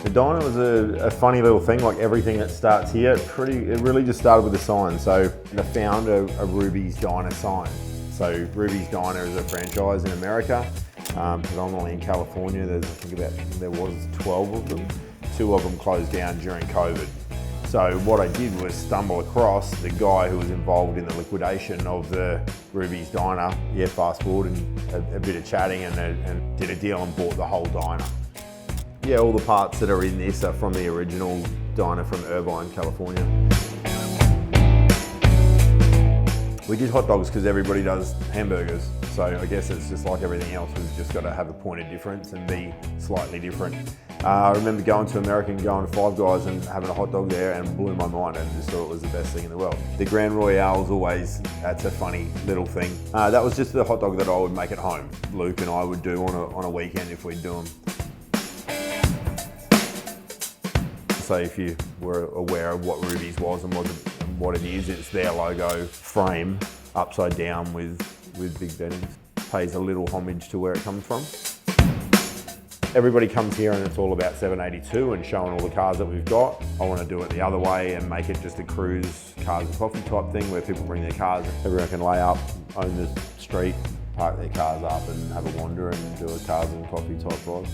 The diner was a funny little thing, like everything that starts here, it really just started with a sign. So I found a Ruby's Diner sign. So Ruby's Diner is a franchise in America, predominantly in California. There was 12 of them. 2 of them closed down during COVID. So what I did was stumble across the guy who was involved in the liquidation of the Ruby's Diner. Yeah, fast forward and a bit of chatting and did a deal and bought the whole diner. Yeah, all the parts that are in this are from the original diner from Irvine, California. We did hot dogs because everybody does hamburgers. So I guess it's just like everything else, we've just got to have a point of difference and be slightly different. I remember going to America and going to Five Guys and having a hot dog there and blew my mind and just thought it was the best thing in the world. The Grand Royale is always, that's a funny little thing. That was just the hot dog that I would make at home. Luke and I would do on a weekend if we'd do them. So if you were aware of what Ruby's was and what it is, it's their logo frame upside down with Big Benny's. Pays a little homage to where it comes from. Everybody comes here and it's all about 782 and showing all the cars that we've got. I want to do it the other way and make it just a cruise, cars and coffee type thing where people bring their cars. Everyone can lay up, own the street, park their cars up and have a wander and do a cars and coffee type ride.